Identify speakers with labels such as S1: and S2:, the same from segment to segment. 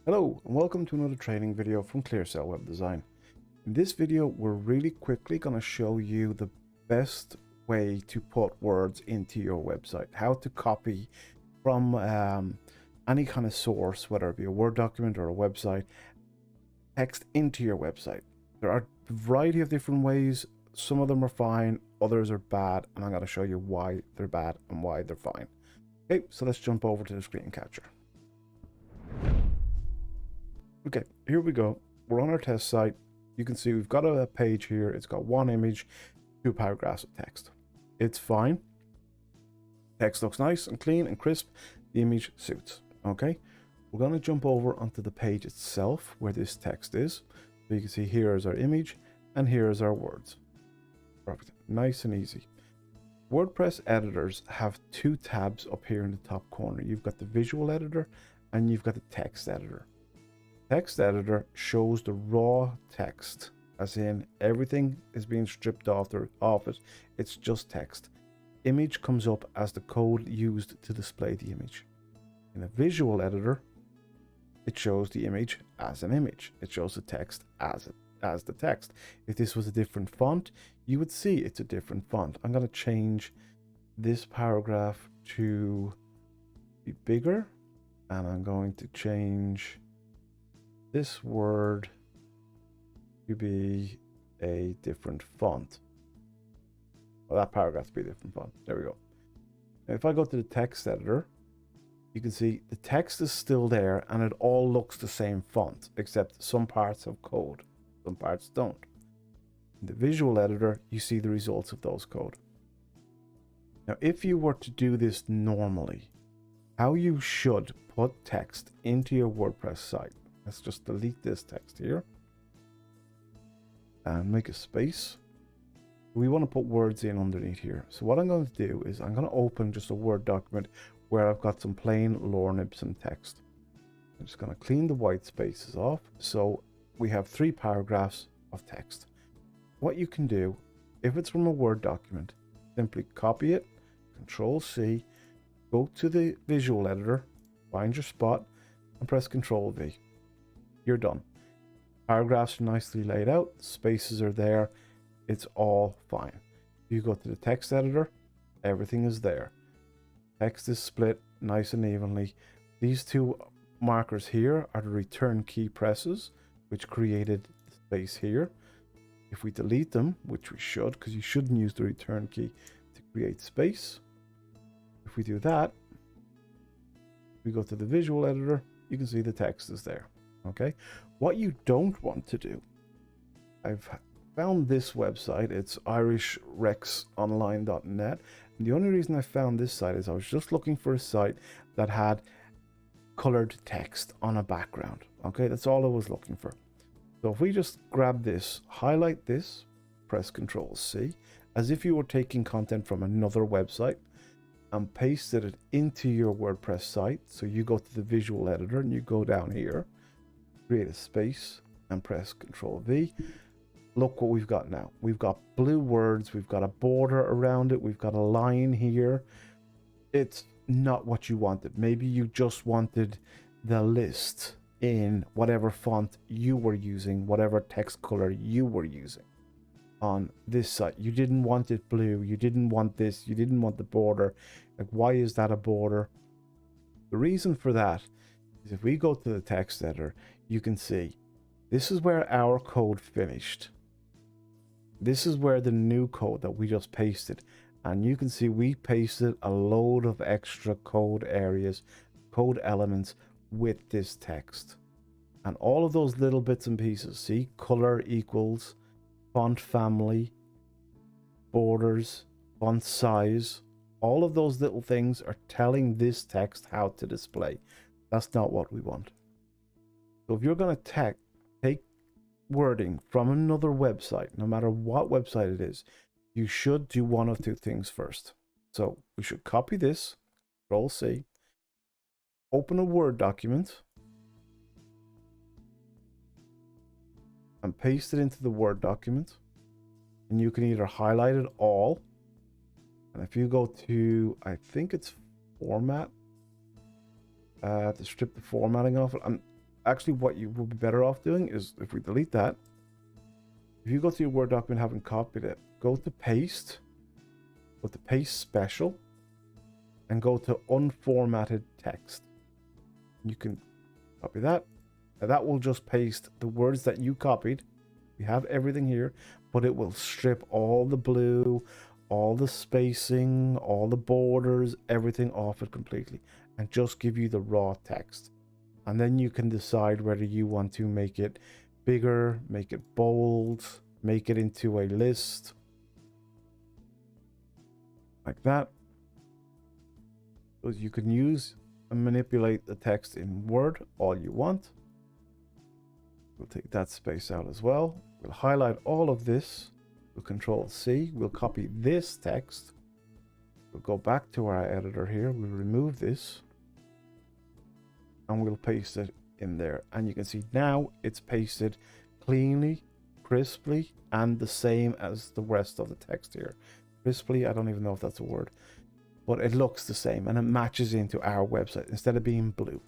S1: Hello and welcome to another training video from ClearCell Web Design. In this video we're really quickly going to show you the best way to put words into your website. How to copy from any kind of source, whether it be a Word document or a website, text into your website. There are a variety of different ways. Some of them are fine, others are bad, and I'm going to show you why they're bad and why they're fine. Okay, so let's jump over to the screen capture. Okay, here we go. We're on our test site. You can see we've got a page here. It's got one image, 2 paragraphs of text. It's fine. Text looks nice and clean and crisp. The image suits. Okay, we're going to jump over onto the page itself where this text is. So you can see here is our image and here is our words. Perfect. Nice and easy. WordPress editors have 2 tabs up here in the top corner. You've got the visual editor and you've got the text editor. Text editor shows the raw text, as in everything is being stripped off it. It's just text. Image comes up as the code used to display the image. In a visual editor, it shows the image as an image. It shows the text as the text. If this was a different font, you would see it's a different font. I'm going to change this paragraph to be bigger, and I'm going to change this word to be a different font. Well, that paragraph to be a different font. There we go. Now, if I go to the text editor, you can see the text is still there and it all looks the same font, except some parts have code, some parts don't. In the visual editor, you see the results of those code. Now, if you were to do this normally, how you should put text into your WordPress site. Let's just delete this text here and make a space. We want to put words in underneath here. So what I'm going to do is I'm going to open just a Word document where I've got some plain Lorem Ipsum text. I'm just going to clean the white spaces off. So we have 3 paragraphs of text. What you can do, if it's from a Word document, simply copy it, Control C, go to the visual editor, find your spot, and press Control V. You're done. Paragraphs are nicely laid out, spaces are there, it's all fine. You go to the text editor, everything is there. Text is split nice and evenly. These 2 markers here are the return key presses, which created the space here. If we delete them, which we should, because you shouldn't use the return key to create space. If we do that, we go to the visual editor, you can see the text is there. Okay, what you don't want to do, I've found this website, it's irishrexonline.net, and the only reason I found this site is I was just looking for a site that had colored text on a background. Okay, that's all I was looking for. So if we just grab this, highlight this, press Ctrl C, as if you were taking content from another website, and pasted it into your WordPress site. So you go to the visual editor and you go down here, create a space and press Ctrl V. Look what we've got now. We've got blue words, we've got a border around it, we've got a line here. It's not what you wanted. Maybe you just wanted the list in whatever font you were using, whatever text color you were using on this site. You didn't want it blue, you didn't want this, you didn't want the border. Like, why is that a border? The reason for that is if we go to the text editor, you can see this is where our code finished. This is where the new code that we just pasted, and you can see we pasted a load of extra code areas, code elements with this text, and all of those little bits and pieces. See, color equals, font family, borders, font size, all of those little things are telling this text how to display. That's not what we want. So if you're going to take wording from another website, no matter what website it is, you should do one of 2 things first. So we should copy this, Control C, open a Word document, and paste it into the Word document. And you can either highlight it all, and if you go to, I think it's format, to strip the formatting off it. actually what you will be better off doing is, if we delete that, if you go to your Word document having copied it, go to paste, go to paste special, and go to unformatted text. You can copy that, and that will just paste the words that you copied. We have everything here, but it will strip all the blue, all the spacing, all the borders, everything off it completely, and just give you the raw text. And then you can decide whether you want to make it bigger, make it bold, make it into a list like that. So you can use and manipulate the text in Word all you want. We'll take that space out as well. We'll highlight all of this. We'll Control C. We'll copy this text. We'll go back to our editor here. We'll remove this. And we'll paste it in there. And you can see now it's pasted cleanly, crisply, and the same as the rest of the text here. Crisply, I don't even know if that's a word. But it looks the same and it matches into our website instead of being blue.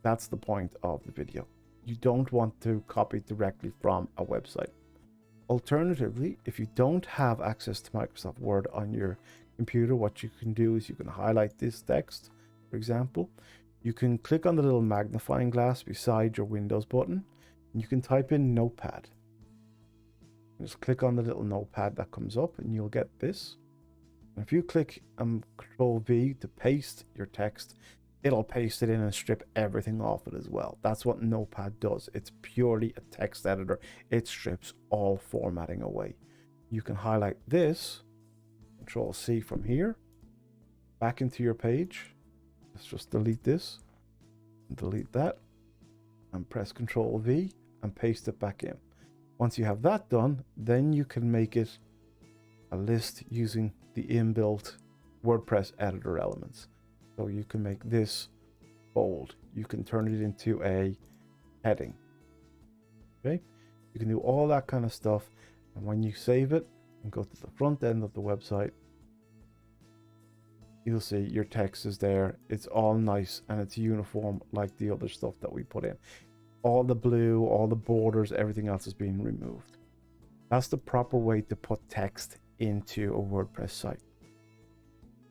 S1: That's the point of the video. You don't want to copy directly from a website. Alternatively, if you don't have access to Microsoft Word on your computer, what you can do is you can highlight this text, for example. You can click on the little magnifying glass beside your Windows button, and you can type in Notepad. Just click on the little notepad that comes up and you'll get this. And if you click Control V to paste your text, it'll paste it in and strip everything off it as well. That's what Notepad does. It's purely a text editor. It strips all formatting away. You can highlight this, Control C from here, back into your page. Let's just delete this, and delete that, and press Control V and paste it back in. Once you have that done, then you can make it a list using the inbuilt WordPress editor elements. So you can make this bold. You can turn it into a heading. Okay? You can do all that kind of stuff. And when you save it and go to the front end of the website, you'll see your text is there. It's all nice and it's uniform like the other stuff that we put in. All the blue, all the borders, everything else is being removed. That's the proper way to put text into a WordPress site.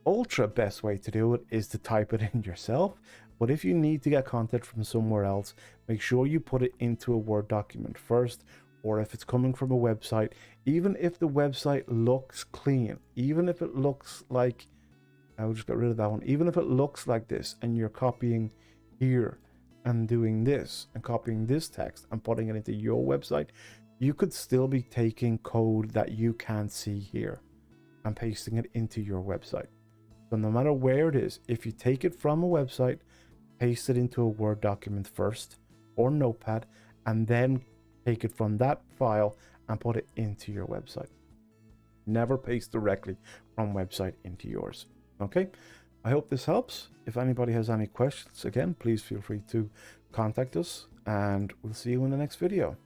S1: Ultra best way to do it is to type it in yourself, but if you need to get content from somewhere else, make sure you put it into a Word document first, or if it's coming from a website, even if the website looks clean, even if it looks like, I'll just get rid of that one, even if it looks like this and you're copying here and doing this and copying this text and putting it into your website, you could still be taking code that you can't see here and pasting it into your website. So no matter where it is, if you take it from a website, paste it into a Word document first or Notepad, and then take it from that file and put it into your website. Never paste directly from website into yours. Okay, I hope this helps. If anybody has any questions, again, please feel free to contact us, and we'll see you in the next video.